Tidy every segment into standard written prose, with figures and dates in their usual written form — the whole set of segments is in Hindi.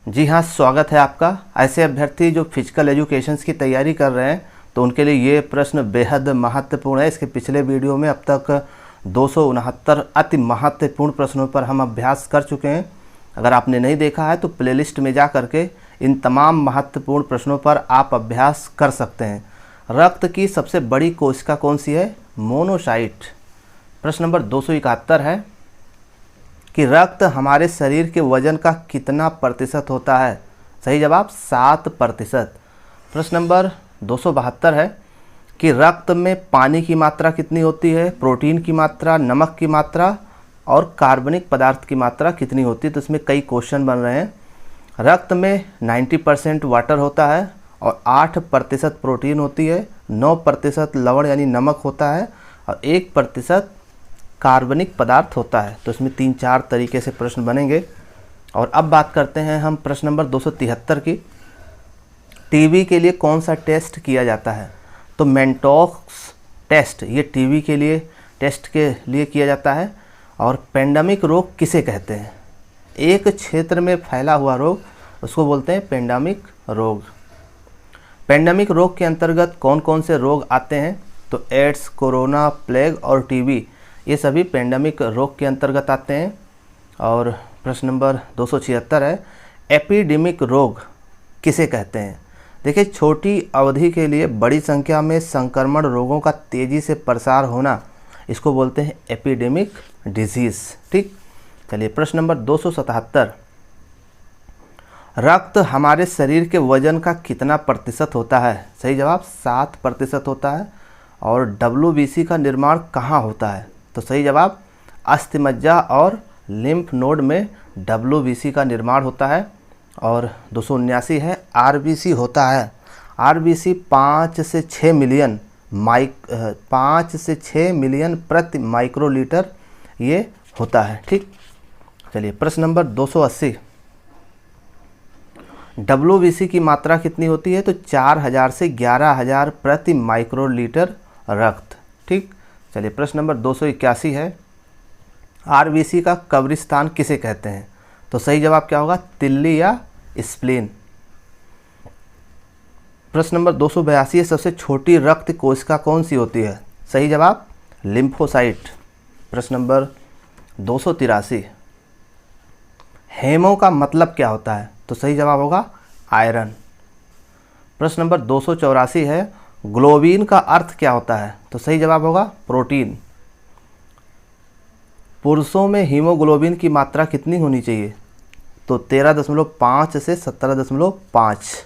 जी हाँ, स्वागत है आपका। ऐसे अभ्यर्थी जो फिजिकल एजुकेशंस की तैयारी कर रहे हैं तो उनके लिए ये प्रश्न बेहद महत्वपूर्ण है। इसके पिछले वीडियो में अब तक 269 अति महत्वपूर्ण प्रश्नों पर हम अभ्यास कर चुके हैं। अगर आपने नहीं देखा है तो प्लेलिस्ट में जा करके इन तमाम महत्वपूर्ण प्रश्नों पर आप अभ्यास कर सकते हैं। रक्त की सबसे बड़ी कोशिका कौन सी है? मोनोसाइट। प्रश्न नंबर 271 है कि रक्त हमारे शरीर के वजन का कितना प्रतिशत होता है? सही जवाब 7%। प्रश्न नंबर 272 है कि रक्त में पानी की मात्रा कितनी होती है, प्रोटीन की मात्रा, नमक की मात्रा और कार्बनिक पदार्थ की मात्रा कितनी होती है? तो इसमें कई क्वेश्चन बन रहे हैं। रक्त में 90% वाटर होता है और 8% प्रोटीन होती है, 9% लवण यानी नमक होता है और 1% कार्बनिक पदार्थ होता है। तो इसमें 3-4 तरीके से प्रश्न बनेंगे। और अब बात करते हैं हम प्रश्न नंबर 273 की। टीबी के लिए कौन सा टेस्ट किया जाता है? तो मेंटॉक्स टेस्ट ये टीबी के लिए टेस्ट के लिए किया जाता है। और पेंडेमिक रोग किसे कहते हैं? एक क्षेत्र में फैला हुआ रोग, उसको बोलते हैं पेंडेमिक रोग। पेंडेमिक रोग के अंतर्गत कौन कौन से रोग आते हैं? तो एड्स, कोरोना, प्लेग और टीबी ये सभी पेंडेमिक रोग के अंतर्गत आते हैं। और प्रश्न नंबर 276 है, एपिडेमिक रोग किसे कहते हैं? देखिए, छोटी अवधि के लिए बड़ी संख्या में संक्रमण रोगों का तेज़ी से प्रसार होना, इसको बोलते हैं एपिडेमिक डिजीज़। ठीक, चलिए प्रश्न नंबर 277, रक्त हमारे शरीर के वजन का कितना प्रतिशत होता है? सही जवाब 7% होता है। और WBC का निर्माण कहाँ होता है? तो सही जवाब अस्थिमज्जा और लिम्फ नोड में WBC का निर्माण होता है। और 279 है, RBC होता है। RBC 5 से 6 मिलियन प्रति माइक्रोलीटर ये होता है। ठीक, चलिए प्रश्न नंबर 280, WBC की मात्रा कितनी होती है? तो 4000 से 11000 प्रति माइक्रोलीटर रक्त। ठीक, चलिए प्रश्न नंबर 281 है, RBC का कब्रिस्तान किसे कहते हैं? तो सही जवाब क्या होगा? तिल्ली या स्प्लीन। प्रश्न नंबर 282 है, सबसे छोटी रक्त कोशिका कौन सी होती है? सही जवाब लिम्फोसाइट। प्रश्न नंबर 283, हेमो का मतलब क्या होता है? तो सही जवाब होगा आयरन। प्रश्न नंबर 284 है, ग्लोबिन का अर्थ क्या होता है? तो सही जवाब होगा प्रोटीन। पुरुषों में हीमोग्लोबिन की मात्रा कितनी होनी चाहिए? तो 13.5 से 17.5।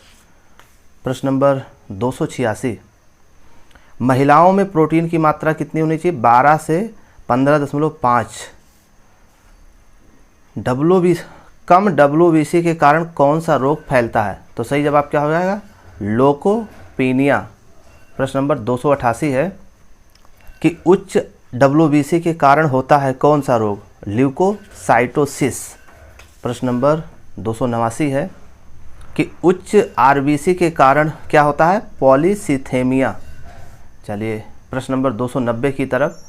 प्रश्न नंबर 286, महिलाओं में प्रोटीन की मात्रा कितनी होनी चाहिए? 12 से 15.5। कम WBC के कारण कौन सा रोग फैलता है? तो सही जवाब क्या हो जाएगा? लोकोपीनिया। प्रश्न नंबर 288 है कि उच्च WBC के कारण होता है कौन सा रोग? ल्यूकोसाइटोसिस। प्रश्न नंबर 289 है कि उच्च RBC के कारण क्या होता है? पॉलीसिथेमिया। चलिए प्रश्न नंबर 290 की तरफ,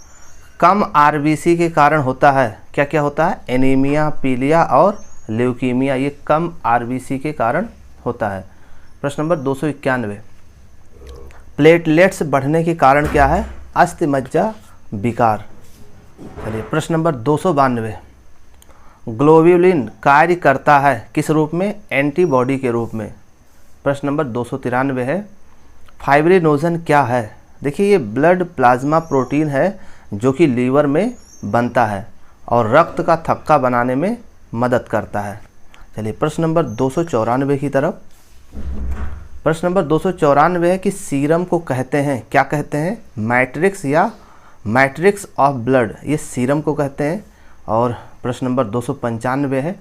कम RBC के कारण होता है क्या क्या होता है? एनीमिया, पीलिया और ल्यूकीमिया, ये कम RBC के कारण होता है। प्रश्न नंबर 291, प्लेटलेट्स बढ़ने के कारण क्या है? अस्थिमज्जा विकार। चलिए प्रश्न नंबर 292, ग्लोब्यूलिन कार्य करता है किस रूप में? एंटीबॉडी के रूप में। प्रश्न नंबर 293 है, फाइब्रिनोजन क्या है? देखिए, ये ब्लड प्लाज्मा प्रोटीन है जो कि लीवर में बनता है और रक्त का थक्का बनाने में मदद करता है। चलिए प्रश्न नंबर 294 की तरफ। प्रश्न नंबर 294 है कि सीरम को कहते हैं, क्या कहते हैं? मैट्रिक्स या मैट्रिक्स ऑफ ब्लड, ये सीरम को कहते हैं। और प्रश्न नंबर 295 है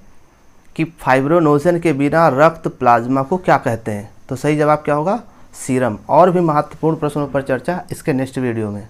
कि फाइब्रिनोजन के बिना रक्त प्लाज्मा को क्या कहते हैं? तो सही जवाब क्या होगा? सीरम। और भी महत्वपूर्ण प्रश्नों पर चर्चा इसके नेक्स्ट वीडियो में।